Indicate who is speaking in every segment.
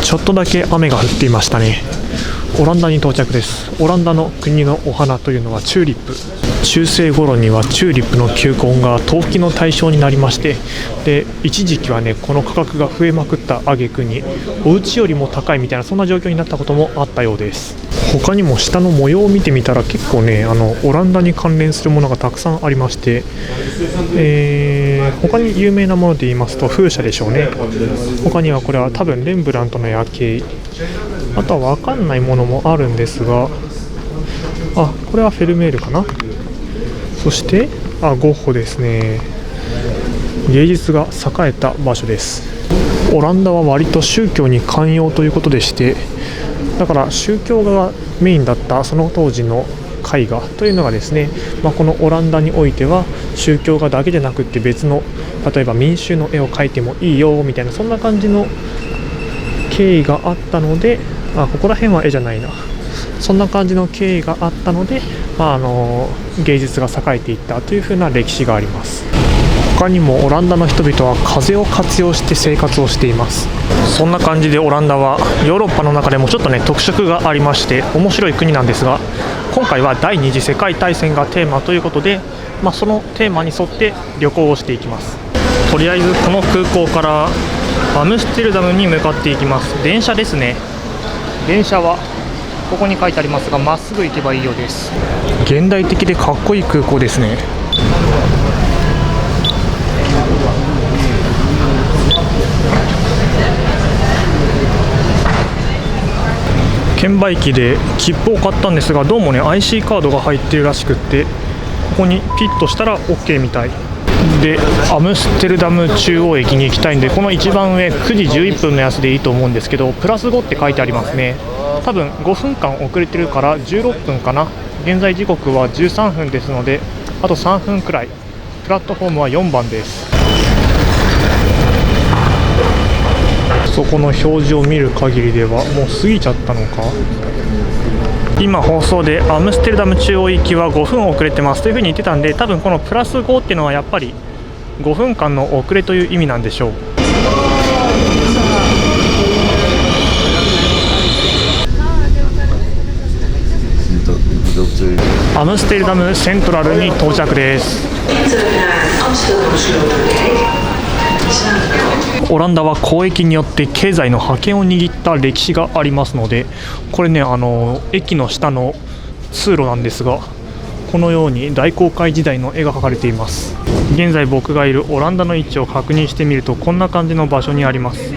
Speaker 1: ちょっとだけ雨が降っていましたね。オランダに到着です。オランダの国のお花というのはチューリップ。中世頃にはチューリップの球根が投機の対象になりまして、で一時期はねこの価格が増えまくった挙句にお家よりも高いみたいなそんな状況になったこともあったようです。他にも下の模様を見てみたら結構ねオランダに関連するものがたくさんありまして、他に有名なもので言いますと風車でしょうね。他にはこれは多分レンブラントの夜景、あとは分かんないものもあるんですが、これはフェルメールかな。そしてゴッホですね。芸術が栄えた場所です。オランダは割と宗教に寛容ということでして、だから宗教がメインだったその当時の絵画というのがですね、このオランダにおいては宗教画だけじゃなくって別の例えば民衆の絵を描いてもいいよみたいなそんな感じの経緯があったので、ここら辺は絵じゃないな、そんな感じの経緯があったので、芸術が栄えていったというふうな歴史があります。他にもオランダの人々は風を活用して生活をしています。そんな感じでオランダはヨーロッパの中でもちょっとね特色がありまして面白い国なんですが、今回は第二次世界大戦がテーマということで、そのテーマに沿って旅行をしていきます。とりあえずこの空港からアムステルダムに向かっていきます。電車ですね。電車はここに書いてありますがまっすぐ行けばいいようです。現代的でかっこいい空港ですね。券売機で切符を買ったんですが、どうもね IC カードが入っているらしくって、ここにピッとしたら OK みたいで、アムステルダム中央駅に行きたいんで、この一番上9時11分のやつでいいと思うんですけど、プラス5って書いてありますね。多分5分間遅れてるから16分かな。現在時刻は13分ですのであと3分くらい。プラットフォームは4番です。そこの表示を見る限りではもう過ぎちゃったのか。今放送でアムステルダム中央行きは5分遅れてますというふうに言ってたんで、多分このプラス5っていうのはやっぱり5分間の遅れという意味なんでしょう。アムステルダムセントラルに到着です。オランダは交易によって経済の覇権を握った歴史がありますので、これね駅の下の通路なんですが、このように大航海時代の絵が描かれています。現在僕がいるオランダの位置を確認してみるとこんな感じの場所にあります。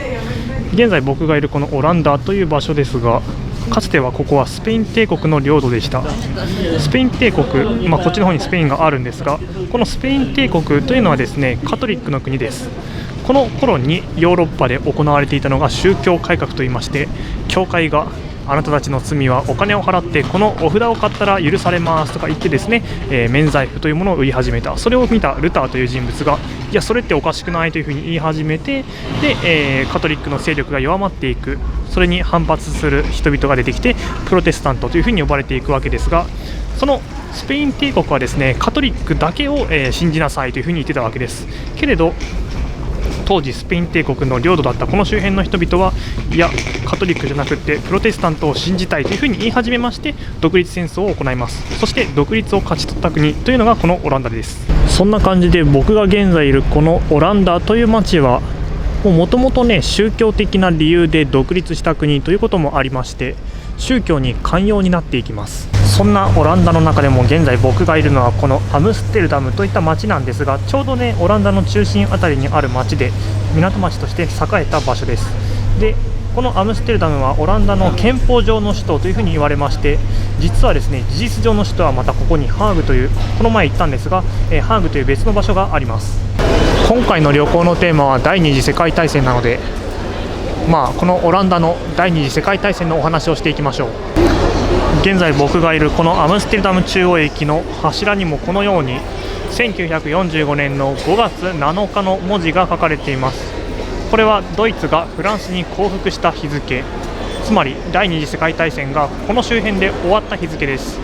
Speaker 1: 現在僕がいるこのオランダという場所ですが、かつてはここはスペイン帝国の領土でした。スペイン帝国、こっちの方にスペインがあるんですが、このスペイン帝国というのはですねカトリックの国です。この頃にヨーロッパで行われていたのが宗教改革といいまして、教会があなたたちの罪はお金を払ってこのお札を買ったら許されますとか言ってですね、免罪符というものを売り始めた。それを見たルターという人物が、いやそれっておかしくないというふうに言い始めて、で、カトリックの勢力が弱まっていく。それに反発する人々が出てきてプロテスタントというふうに呼ばれていくわけですが、そのスペイン帝国はですねカトリックだけを、信じなさいというふうに言ってたわけです。けれど当時スペイン帝国の領土だったこの周辺の人々は、いやカトリックじゃなくてプロテスタントを信じたいというふうに言い始めまして、独立戦争を行います。そして独立を勝ち取った国というのがこのオランダです。そんな感じで僕が現在いるこのオランダという町はもともとね宗教的な理由で独立した国ということもありまして、宗教に寛容になっていきます。そんなオランダの中でも現在僕がいるのはこのアムステルダムといった町なんですが、ちょうどねオランダの中心あたりにある町で港町として栄えた場所です。でこのアムステルダムはオランダの憲法上の首都というふうに言われまして、実はですね事実上の首都はまたここにハーグという、この前行ったんですが、ハーグという別の場所があります。今回の旅行のテーマは第二次世界大戦なので、このオランダの第二次世界大戦のお話をしていきましょう。現在僕がいるこのアムステルダム中央駅の柱にもこのように1945年の5月7日の文字が書かれています。これはドイツがフランスに降伏した日付、つまり第二次世界大戦がこの周辺で終わった日付です。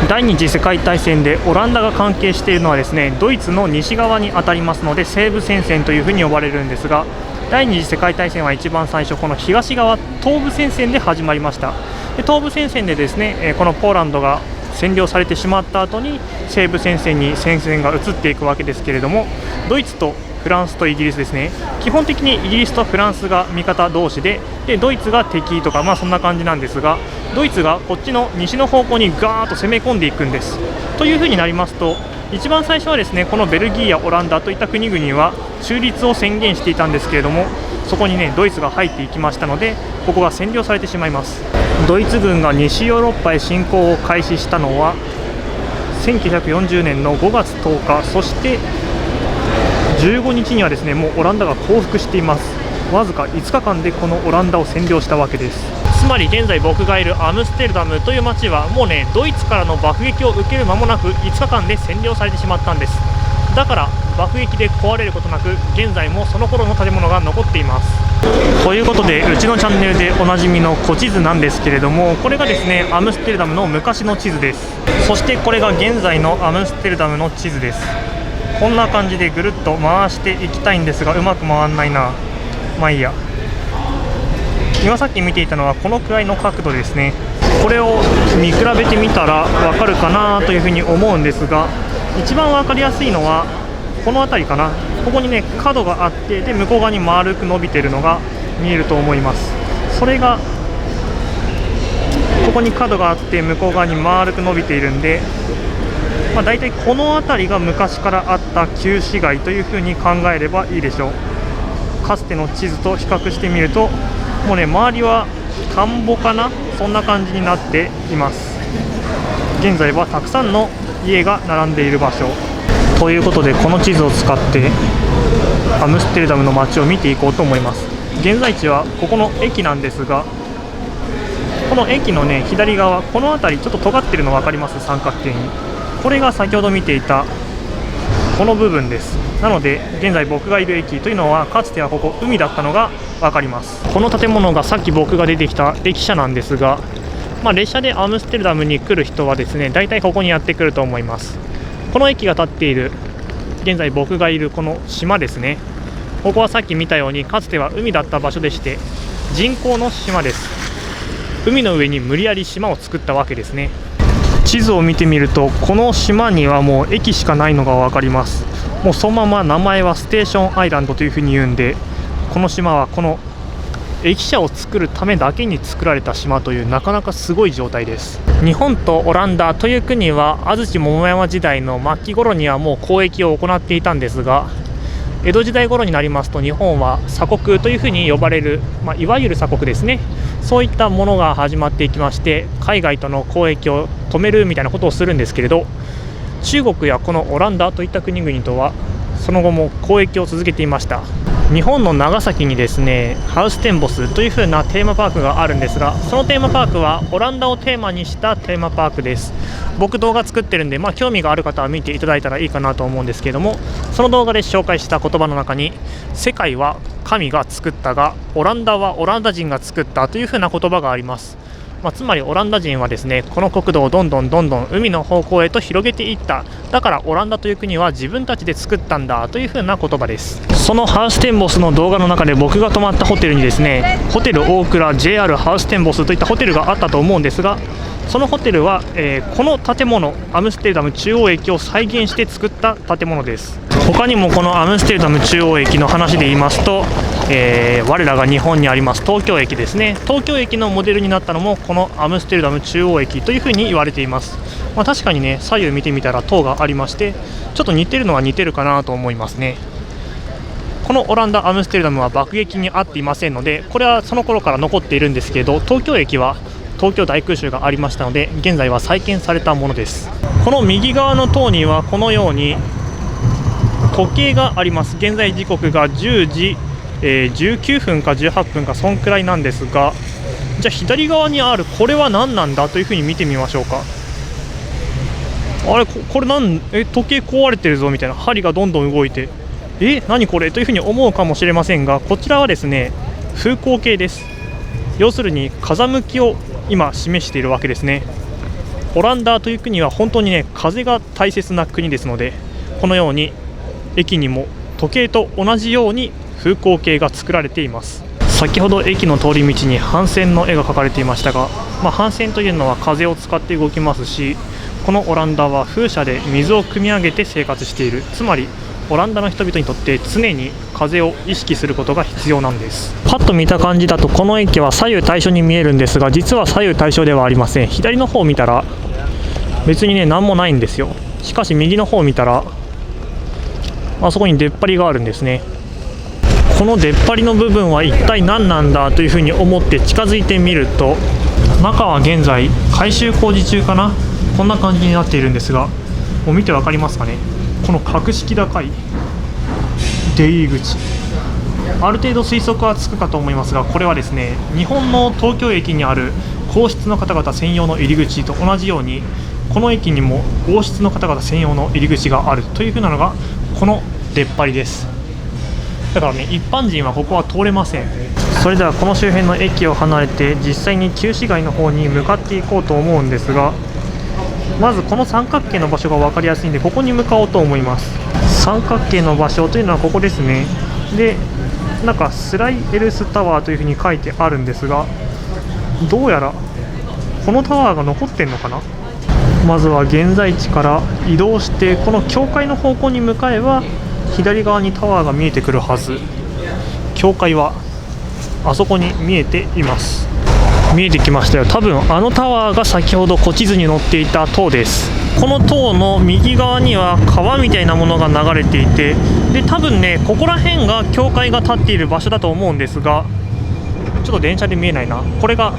Speaker 1: 第二次世界大戦でオランダが関係しているのはですねドイツの西側に当たりますので西部戦線というふうに呼ばれるんですが、第二次世界大戦は一番最初この東側東部戦線で始まりました。で東部戦線でですね、このポーランドが占領されてしまった後に西部戦線に戦線が移っていくわけですけれども、ドイツとフランスとイギリスですね。基本的にイギリスとフランスが味方同士で、ドイツが敵とか、そんな感じなんですが、ドイツがこっちの西の方向にガーッと攻め込んでいくんです。というふうになりますと、一番最初はですね、このベルギーやオランダといった国々は中立を宣言していたんですけれども、そこにねドイツが入っていきましたので、ここが占領されてしまいます。ドイツ軍が西ヨーロッパへ侵攻を開始したのは1940年の5月10日、そして15日にはですね、もうオランダが降伏しています。わずか5日間でこのオランダを占領したわけです。つまり現在僕がいるアムステルダムという街はもうね、ドイツからの爆撃を受ける間もなく5日間で占領されてしまったんです。だから爆撃で壊れることなく、現在もその頃の建物が残っています。ということで、うちのチャンネルでおなじみの古地図なんですけれども、これがですねアムステルダムの昔の地図です。そしてこれが現在のアムステルダムの地図です。こんな感じでぐるっと回していきたいんですが、うまく回らないな。まあいいや。今さっき見ていたのはこのくらいの角度ですね。これを見比べてみたらわかるかなというふうに思うんですが、一番分かりやすいのはこの辺りかな。ここにね角があって、で向こう側に丸く伸びているのが見えると思います。それがここに角があって向こう側に丸く伸びているんで、だいたいこの辺りが昔からあった旧市街というふうに考えればいいでしょう。かつての地図と比較してみると、もうね周りは田んぼかな、そんな感じになっています。現在はたくさんの家が並んでいる場所ということで、この地図を使ってアムステルダムの街を見ていこうと思います。現在地はここの駅なんですが、この駅のね左側、この辺りちょっと尖ってるの分かります？三角形に。これが先ほど見ていたこの部分です。なので現在僕がいる駅というのは、かつてはここ海だったのが分かります。この建物がさっき僕が出てきた駅舎なんですが、列車でアムステルダムに来る人はですね、大体ここにやってくると思います。この駅が建っている現在僕がいるこの島ですね。ここはさっき見たようにかつては海だった場所でして、人工の島です。海の上に無理やり島を作ったわけですね。地図を見てみると、この島にはもう駅しかないのが分かります。もうそのまま名前はステーションアイランドというふうに言うんで、この島はこの駅舎を作るためだけに作られた島という、なかなかすごい状態です。日本とオランダという国は安土桃山時代の末期頃にはもう交易を行っていたんですが、江戸時代頃になりますと日本は鎖国というふうに呼ばれる、いわゆる鎖国ですね、そういったものが始まっていきまして、海外との交易を止めるみたいなことをするんですけれど、中国やこのオランダといった国々とはその後も交易を続けていました。日本の長崎にですねハウステンボスという風なテーマパークがあるんですが、そのテーマパークはオランダをテーマにしたテーマパークです。僕動画作ってるんで、興味がある方は見ていただいたらいいかなと思うんですけれども、その動画で紹介した言葉の中に、世界は神が作ったがオランダはオランダ人が作ったという風な言葉があります。つまりオランダ人はですね、この国土をどんどん海の方向へと広げていった。だからオランダという国は自分たちで作ったんだというふうな言葉です。そのハウステンボスの動画の中で僕が泊まったホテルにですね、ホテル大倉 JR ハウステンボスといったホテルがあったと思うんですが、そのホテルは、この建物、アムステルダム中央駅を再現して作った建物です。他にもこのアムステルダム中央駅の話で言いますと、我らが日本にあります東京駅ですね。東京駅のモデルになったのもこのアムステルダム中央駅というふうに言われています。確かにね、左右見てみたら塔がありまして、ちょっと似てるのは似てるかなと思いますね。このオランダアムステルダムは爆撃に遭っていませんので、これはその頃から残っているんですけど、東京駅は東京大空襲がありましたので、現在は再建されたものです。この右側の塔にはこのように時計があります。現在時刻が10時、19分か18分かそんくらいなんですが、じゃあ左側にあるこれは何なんだというふうに見てみましょうか。あれ、これ時計壊れてるぞみたいな、針がどんどん動いて、何これというふうに思うかもしれませんが、こちらはですね風向計です。要するに風向きを今示しているわけですね。オランダという国は本当にね風が大切な国ですので、このように駅にも時計と同じように風光景が作られています。先ほど駅の通り道に帆船の絵が描かれていましたが、帆船というのは風を使って動きますし、このオランダは風車で水を汲み上げて生活している。つまりオランダの人々にとって常に風を意識することが必要なんです。パッと見た感じだとこの駅は左右対称に見えるんですが、実は左右対称ではありません。左の方を見たら別にね何もないんですよ。しかし右の方を見たらあそこに出っ張りがあるんですね。この出っ張りの部分は一体何なんだというふうに思って近づいてみると、中は現在改修工事中かな、こんな感じになっているんですが、もう見て分かりますかね。この格式高い出入り口、ある程度推測はつくかと思いますが、これはですね、日本の東京駅にある皇室の方々専用の入り口と同じように、この駅にも王室の方々専用の入り口があるというふうなのがこの出っ張りです。だからね、一般人はここは通れません。それではこの周辺の駅を離れて実際に旧市街の方に向かっていこうと思うんですが、まずこの三角形の場所が分かりやすいんで、ここに向かおうと思います。三角形の場所というのはここですね。で、なんかスライエルスタワーというふうに書いてあるんですが、どうやらこのタワーが残ってんのかな。まずは現在地から移動してこの教会の方向に向かえば左側にタワーが見えてくるはず。教会はあそこに見えています。見えてきましたよ。多分あのタワーが先ほど古地図に載っていた塔です。この塔の右側には川みたいなものが流れていて、で多分ね、ここら辺が教会が建っている場所だと思うんですが、ちょっと電車で見えないな。これが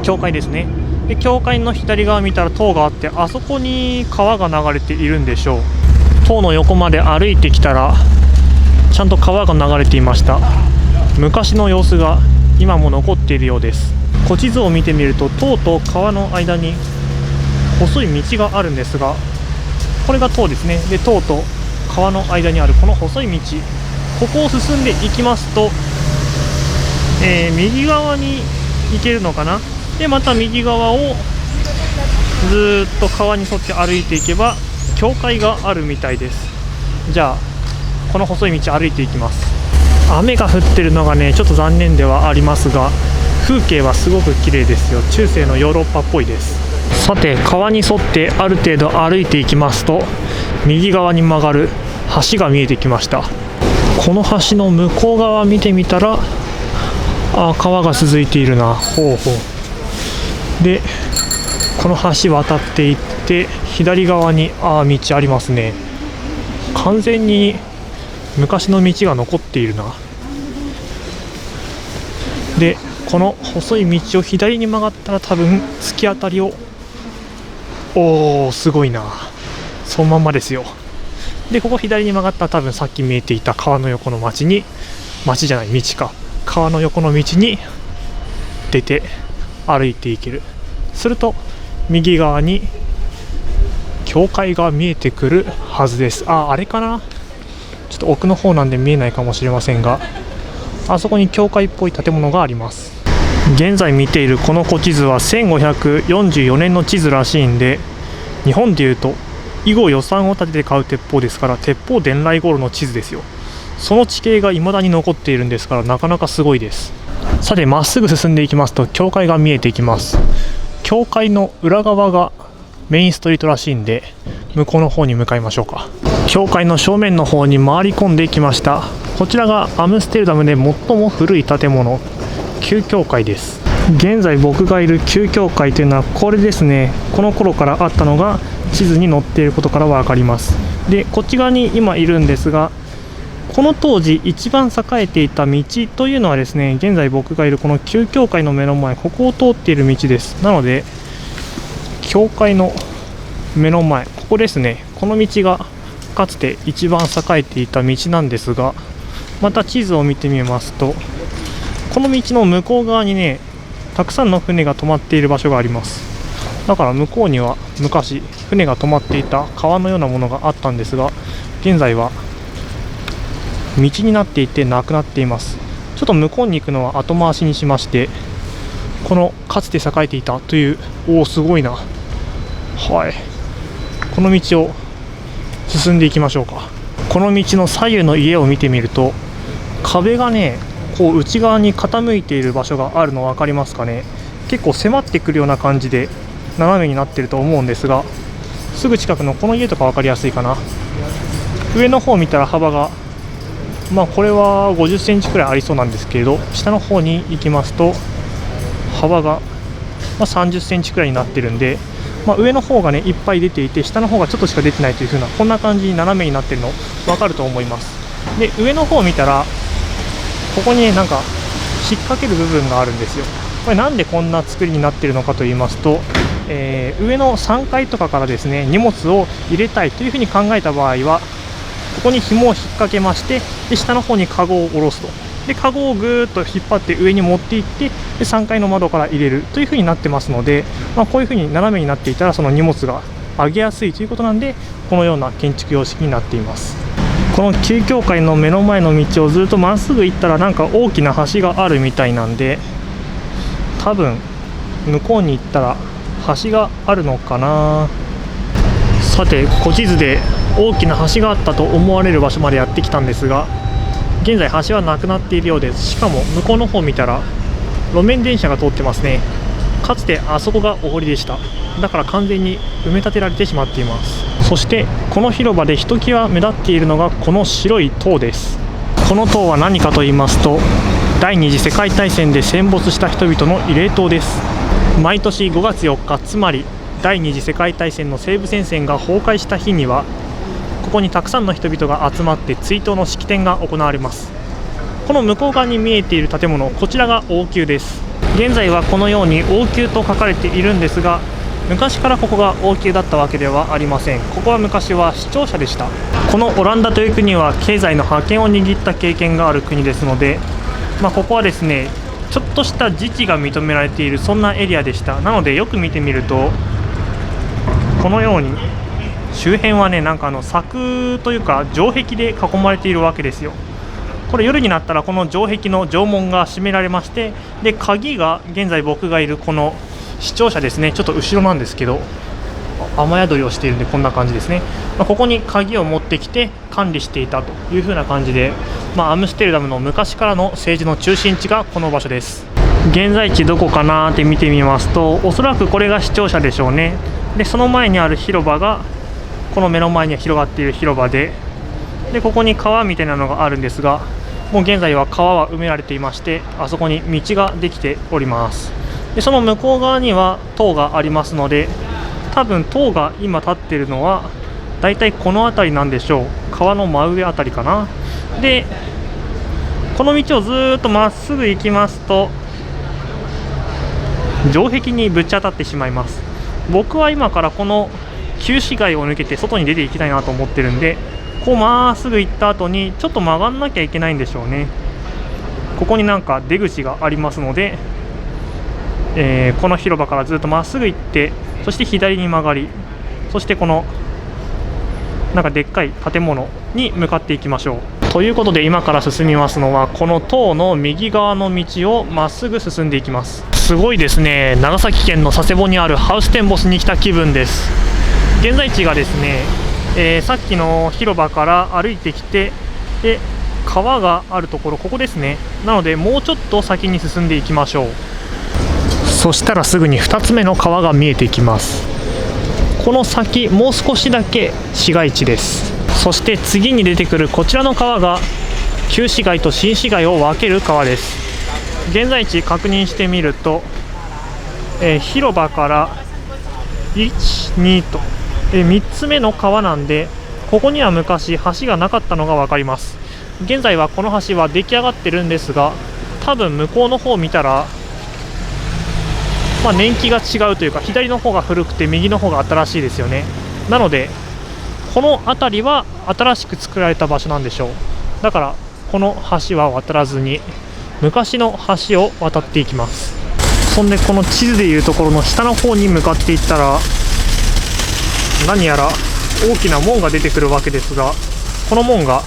Speaker 1: 教会ですね。で教会の左側見たら塔があって、あそこに川が流れているんでしょう。塔の横まで歩いてきたらちゃんと川が流れていました。昔の様子が今も残っているようです。古地図を見てみると塔と川の間に細い道があるんですが、これが塔ですね。で塔と川の間にあるこの細い道、ここを進んでいきますと、右側に行けるのかな。でまた右側をずっと川に沿って歩いていけば教会があるみたいです。じゃあこの細い道歩いていきます。雨が降ってるのがねちょっと残念ではありますが、風景はすごく綺麗ですよ。中世のヨーロッパっぽいです。さて川に沿ってある程度歩いていきますと、右側に曲がる橋が見えてきました。この橋の向こう側見てみたら、川が続いているな。ほうほう。でこの橋渡っていって左側に道ありますね。完全に昔の道が残っているな。でこの細い道を左に曲がったら多分突き当たりを、すごいな、そのまんまですよ。でここ左に曲がったら多分さっき見えていた川の横の道じゃない道か、川の横の道に出て歩いていける。すると右側に教会が見えてくるはずです。あれかな、ちょっと奥の方なんで見えないかもしれませんが、あそこに教会っぽい建物があります。現在見ているこの古地図は1544年の地図らしいんで、日本でいうと以後予算を立てて買う鉄砲ですから、鉄砲伝来頃の地図ですよ。その地形が未だに残っているんですから、なかなかすごいです。さてまっすぐ進んでいきますと教会が見えていきます。教会の裏側がメインストリートらしいんで、向こうの方に向かいましょうか。教会の正面の方に回り込んできました。こちらがアムステルダムで最も古い建物、旧教会です。現在僕がいる旧教会というのはこれですね。この頃からあったのが地図に載っていることから分かります。でこっち側に今いるんですが、この当時一番栄えていた道というのはですね、現在僕がいるこの旧教会の目の前、ここを通っている道です。なので教会の目の前、ここですね。この道がかつて一番栄えていた道なんですが、また地図を見てみますと、この道の向こう側にね、たくさんの船が止まっている場所があります。だから向こうには昔船が止まっていた川のようなものがあったんですが、現在は道になっていてなくなっています。ちょっと向こうに行くのは後回しにしまして、このかつて栄えていたという、すごいな、この道を進んでいきましょうか。この道の左右の家を見てみると、壁がねこう内側に傾いている場所があるの分かりますかね。結構迫ってくるような感じで斜めになってると思うんですが、すぐ近くのこの家とか分かりやすいかな。上の方を見たら幅がこれは50センチくらいありそうなんですけれど、下の方に行きますと幅が30センチくらいになってるんで、上の方がねいっぱい出ていて下の方がちょっとしか出てないという風な、こんな感じに斜めになってるの分かると思います。で上の方を見たらここにねなんか引っ掛ける部分があるんですよ。これなんでこんな作りになっているのかと言いますと、上の3階とかからですね荷物を入れたいというふうに考えた場合はここに紐を引っ掛けまして、で下の方にカゴを下ろすと、でカゴをぐーっと引っ張って上に持っていって、で3階の窓から入れるというふうになってますので、こういうふうに斜めになっていたらその荷物が上げやすいということなんで、このような建築様式になっています。この旧教会の目の前の道をずっとまっすぐ行ったらなんか大きな橋があるみたいなんで、多分向こうに行ったら橋があるのかな。さて古地図で大きな橋があったと思われる場所までやってきたんですが、現在橋はなくなっているようです。しかも向こうの方を見たら路面電車が通ってますね。かつてあそこがお堀でした。だから完全に埋め立てられてしまっています。そしてこの広場でひときわ目立っているのがこの白い塔です。この塔は何かと言いますと、第二次世界大戦で戦没した人々の慰霊塔です。毎年5月4日、つまり第二次世界大戦の西部戦線が崩壊した日には、ここにたくさんの人々が集まって追悼の式典が行われます。この向こう側に見えている建物、こちらが王宮です。現在はこのように王宮と書かれているんですが、昔からここが王宮だったわけではありません。ここは昔は市庁舎でした。このオランダという国は経済の覇権を握った経験がある国ですので、ここはですねちょっとした自治が認められている、そんなエリアでした。なのでよく見てみるとこのように周辺はねなんか柵というか城壁で囲まれているわけですよ。これ夜になったらこの城壁の城門が閉められまして、で鍵が現在僕がいるこの市庁舎ですね、ちょっと後ろなんですけど雨宿りをしているんでこんな感じですね。ここに鍵を持ってきて管理していたという風な感じで、アムステルダムの昔からの政治の中心地がこの場所です。現在地どこかなって見てみますと、おそらくこれが市庁舎でしょうね。でその前にある広場がこの目の前に広がっている広場で、ここに川みたいなのがあるんですが、もう現在は川は埋められていまして、あそこに道ができております。でその向こう側には塔がありますので、多分塔が今立っているのはだいたいこの辺りなんでしょう。川の真上あたりかな。でこの道をずっとまっすぐ行きますと城壁にぶち当たってしまいます。僕は今からこの旧市街を抜けて外に出ていきたいなと思ってるんで、こうまっすぐ行った後にちょっと曲がんなきゃいけないんでしょうね。ここになんか出口がありますので、この広場からずっとまっすぐ行って、そして左に曲がり、そしてこのなんかでっかい建物に向かっていきましょう。ということで今から進みますのはこの塔の右側の道をまっすぐ進んでいきます。すごいですね。長崎県の佐世保にあるハウステンボスに来た気分です。現在地がですね、さっきの広場から歩いてきて、で川があるところここですね。なのでもうちょっと先に進んでいきましょう。そしたらすぐに2つ目の川が見えてきます。この先もう少しだけ市街地です。そして次に出てくるこちらの川が旧市街と新市街を分ける川です。現在地確認してみると、広場から1、2と、3つ目の川なんで、ここには昔橋がなかったのが分かります。現在はこの橋は出来上がってるんですが、多分向こうの方を見たら年季が違うというか、左の方が古くて右の方が新しいですよね。なのでこの辺りは新しく作られた場所なんでしょう。だからこの橋は渡らずに昔の橋を渡っていきます。そんでこの地図でいうところの下の方に向かっていったら、何やら大きな門が出てくるわけですが、この門が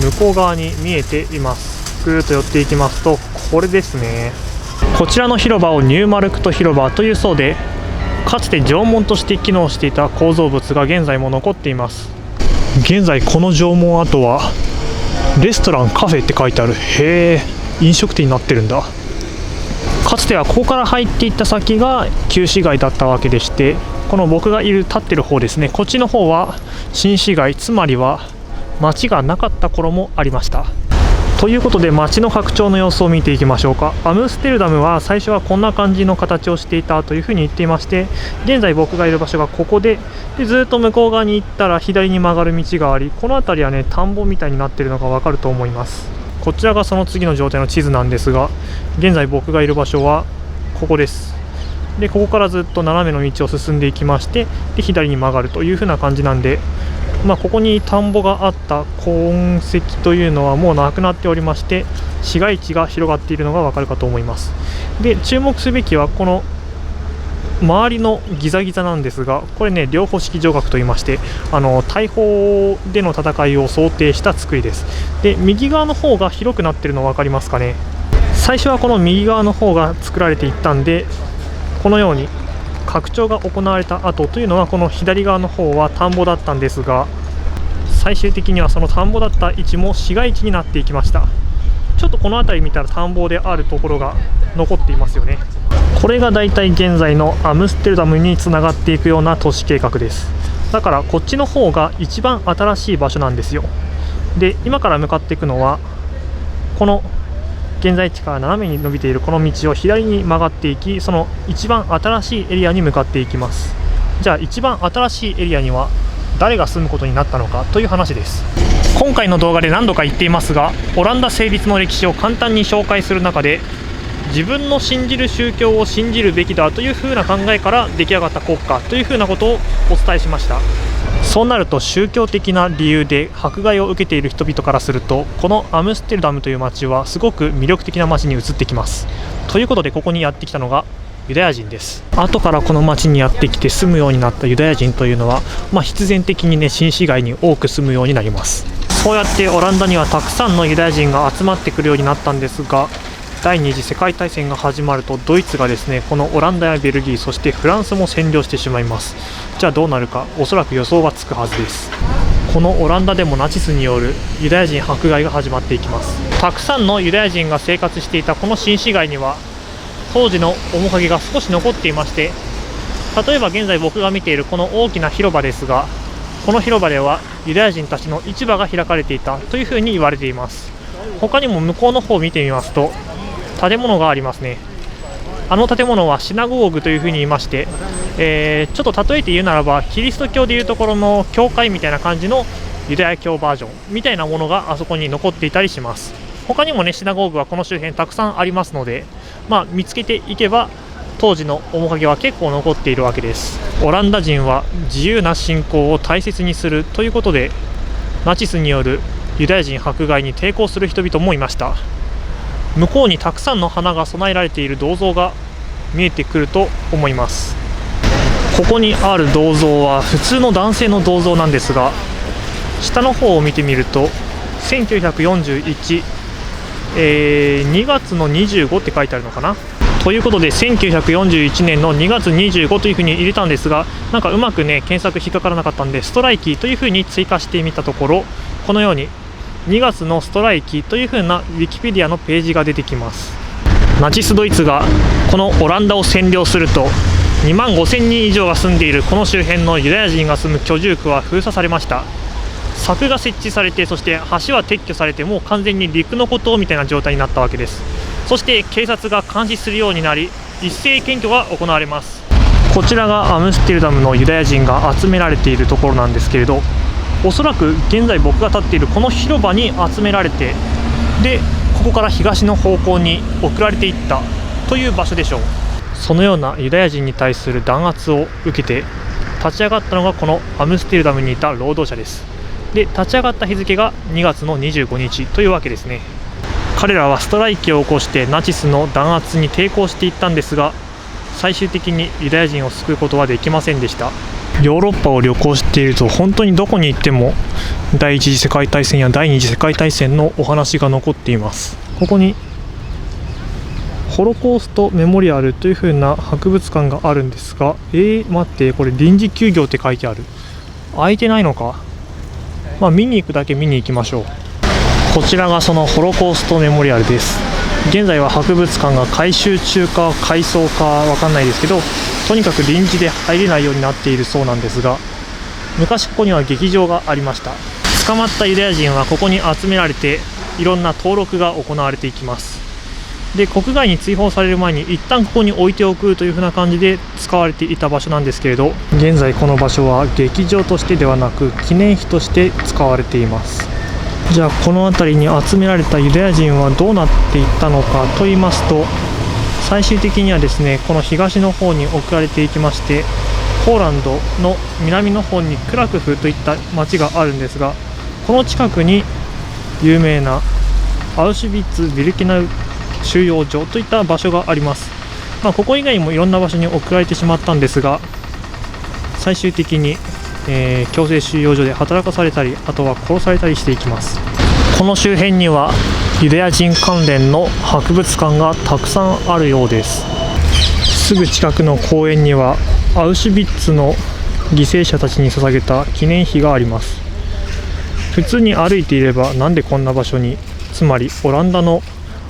Speaker 1: 向こう側に見えています。ぐーっと寄っていきますとこれですね。こちらの広場をニューマルクト広場というそうで、かつて城門として機能していた構造物が現在も残っています。現在この城門跡はレストランカフェって書いてある。へえ、飲食店になってるんだ。かつてはここから入っていった先が旧市街だったわけでして、この僕が立ってる方ですね、こっちの方は新市街、つまりは町がなかった頃もありました。ということで町の拡張の様子を見ていきましょうか。アムステルダムは最初はこんな感じの形をしていたというふうに言っていまして、現在僕がいる場所がここで、ずっと向こう側に行ったら左に曲がる道があり、この辺りはね田んぼみたいになっているのがわかると思います。こちらがその次の状態の地図なんですが、現在僕がいる場所はここです。でここからずっと斜めの道を進んでいきまして、で左に曲がるというふうな感じなんで、ここに田んぼがあった痕跡というのはもうなくなっておりまして、市街地が広がっているのがわかるかと思います。で注目すべきはこの周りのギザギザなんですが、これね両方式城郭といいまして、大砲での戦いを想定した作りです。で右側の方が広くなっているの分かりますかね。最初はこの右側の方が作られていったんで、このように拡張が行われた後というのはこの左側の方は田んぼだったんですが、最終的にはその田んぼだった位置も市街地になっていきました。ちょっとこの辺り見たら田んぼであるところが残っていますよね。これがだいたい現在のアムステルダムにつながっていくような都市計画です。だからこっちの方が一番新しい場所なんですよ。で今から向かっていくのはこの現在地から斜めに伸びているこの道を左に曲がっていき、その一番新しいエリアに向かっていきます。じゃあ一番新しいエリアには誰が住むことになったのかという話です。今回の動画で何度か言っていますが、オランダ成立の歴史を簡単に紹介する中で、自分の信じる宗教を信じるべきだという風な考えから出来上がった国家という風なことをお伝えしました。そうなると宗教的な理由で迫害を受けている人々からすると、このアムステルダムという街はすごく魅力的な街に移ってきます。ということでここにやってきたのがユダヤ人です。後からこの町にやってきて住むようになったユダヤ人というのは、必然的にね新市街に多く住むようになります。そうやってオランダにはたくさんのユダヤ人が集まってくるようになったんですが、第二次世界大戦が始まるとドイツがですねこのオランダやベルギー、そしてフランスも占領してしまいます。じゃあどうなるか、おそらく予想はつくはずです。このオランダでもナチスによるユダヤ人迫害が始まっていきます。たくさんのユダヤ人が生活していたこの新市街には当時の面影が少し残っていまして、例えば現在僕が見ているこの大きな広場ですが、この広場ではユダヤ人たちの市場が開かれていたというふうに言われています。他にも向こうの方を見てみますと建物がありますね。あの建物はシナゴーグというふうに言いまして、ちょっと例えて言うならばキリスト教でいうところの教会みたいな感じのユダヤ教バージョンみたいなものがあそこに残っていたりします。他にもねシナゴーグはこの周辺たくさんありますので、見つけていけば当時の面影は結構残っているわけです。オランダ人は自由な信仰を大切にするということで、ナチスによるユダヤ人迫害に抵抗する人々もいました。向こうにたくさんの花が備えられている銅像が見えてくると思います。ここにある銅像は普通の男性の銅像なんですが、下の方を見てみると1941、2月の25って書いてあるのかな。ということで1941年の2月25というふうに入れたんですが、なんかうまくね検索引っかからなかったんでストライキというふうに追加してみたところ、このように2月のストライキというふうなウィキペディアのページが出てきます。ナチスドイツがこのオランダを占領すると、2万5000人以上が住んでいるこの周辺のユダヤ人が住む居住区は封鎖されました。柵が設置されて、そして橋は撤去されて、もう完全に陸の孤島みたいな状態になったわけです。そして警察が監視するようになり、一斉検挙が行われます。こちらがアムステルダムのユダヤ人が集められているところなんですけれど、おそらく現在僕が立っているこの広場に集められて、でここから東の方向に送られていったという場所でしょう。そのようなユダヤ人に対する弾圧を受けて立ち上がったのがこのアムステルダムにいた労働者です。で立ち上がった日付が2月の25日というわけですね。彼らはストライキを起こしてナチスの弾圧に抵抗していったんですが、最終的にユダヤ人を救うことはできませんでした。ヨーロッパを旅行していると本当にどこに行っても第一次世界大戦や第二次世界大戦のお話が残っています。ここにホロコーストメモリアルという風な博物館があるんですが、待って、これ臨時休業って書いてある。開いてないのか。見に行くだけ見に行きましょう。こちらがそのホロコーストメモリアルです。現在は博物館が改修中か改装かわかんないですけど、とにかく臨時で入れないようになっているそうなんですが、昔ここには劇場がありました。捕まったユダヤ人はここに集められて、いろんな登録が行われていきます。で、国外に追放される前に一旦ここに置いておくという風な感じで使われていた場所なんですけれど、現在この場所は劇場としてではなく記念碑として使われています。じゃあこの辺りに集められたユダヤ人はどうなっていったのかと言いますと、最終的にはですね、この東の方に送られていきまして、ポーランドの南の方にクラクフといった町があるんですが、この近くに有名なアウシュビッツ・ビルケナウ収容所といった場所があります。ここ以外にもいろんな場所に送られてしまったんですが、最終的に強制収容所で働かされたり、あとは殺されたりしていきます。この周辺にはユダヤ人関連の博物館がたくさんあるようです。すぐ近くの公園にはアウシュビッツの犠牲者たちに捧げた記念碑があります。普通に歩いていれば、なんでこんな場所に、つまりオランダの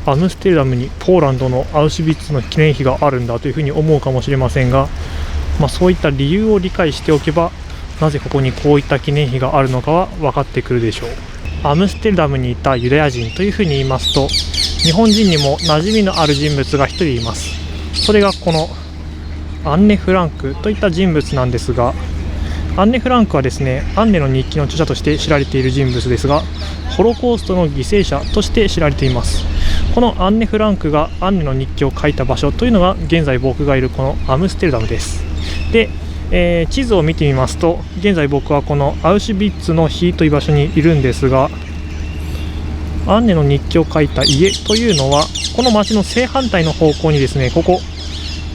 Speaker 1: アムステルダムにポーランドのアウシュビッツの記念碑があるんだというふうに思うかもしれませんが、そういった理由を理解しておけば、なぜここにこういった記念碑があるのかは分かってくるでしょう。アムステルダムにいたユダヤ人というふうに言いますと、日本人にも馴染みのある人物が一人います。それがこのアンネ・フランクといった人物なんですが、アンネ・フランクはですね、アンネの日記の著者として知られている人物ですが、ホロコーストの犠牲者として知られています。このアンネ・フランクがアンネの日記を書いた場所というのが、現在僕がいるこのアムステルダムです。で、地図を見てみますと、現在僕はこのアウシュビッツの碑という場所にいるんですが、アンネの日記を書いた家というのは、この町の正反対の方向にですね、ここ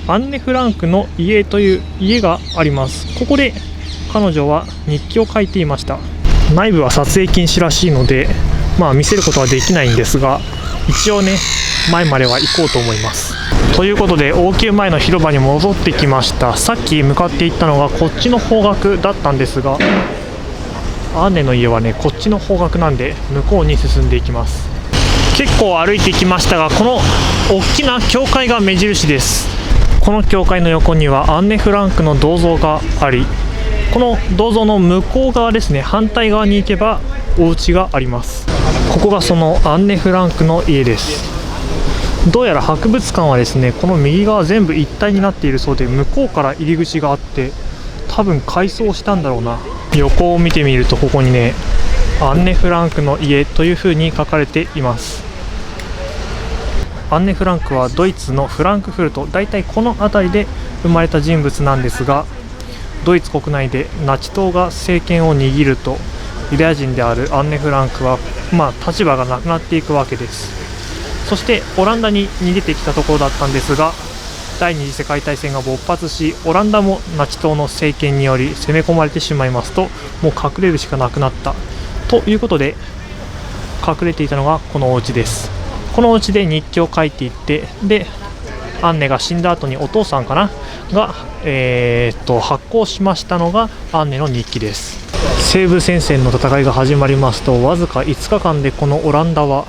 Speaker 1: アンネ・フランクの家という家があります。ここで彼女は日記を書いていました。内部は撮影禁止らしいので、見せることはできないんですが、一応ね、前までは行こうと思います。ということで、王宮前の広場に戻ってきました。さっき向かっていったのがこっちの方角だったんですが、アンネの家はね、こっちの方角なんで、向こうに進んでいきます。結構歩いてきましたが、この大きな教会が目印です。この教会の横にはアンネ・フランクの銅像があり、この銅像の向こう側ですね、反対側に行けばお家があります。ここがそのアンネ・フランクの家です。どうやら博物館はですね、この右側全部一体になっているそうで、向こうから入り口があって、多分改装したんだろうな。横を見てみると、ここにね、アンネ・フランクの家というふうに書かれています。アンネ・フランクはドイツのフランクフルト、だいたいこの辺りで生まれた人物なんですが、ドイツ国内でナチ党が政権を握ると、ユダヤ人であるアンネ・フランクは立場がなくなっていくわけです。そしてオランダに逃げてきたところだったんですが、第二次世界大戦が勃発し、オランダもナチ党の政権により攻め込まれてしまいますと、もう隠れるしかなくなったということで、隠れていたのがこのお家です。このお家で日記を書いていって、でアンネが死んだ後にお父さんかなが、発行しましたのがアンネの日記です。西部戦線の戦いが始まりますと、わずか5日間でこのオランダは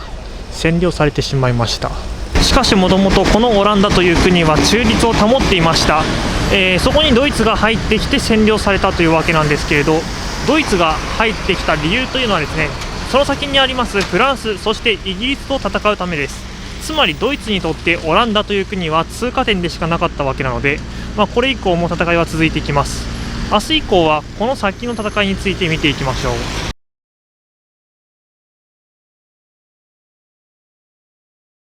Speaker 1: 占領されてしまいました。しかしもともとこのオランダという国は中立を保っていました。そこにドイツが入ってきて占領されたというわけなんですけれど、ドイツが入ってきた理由というのはですね、その先にありますフランス、そしてイギリスと戦うためです。つまりドイツにとってオランダという国は通過点でしかなかったわけなので、これ以降も戦いは続いていきます。明日以降はこの先の戦いについて見ていきましょう。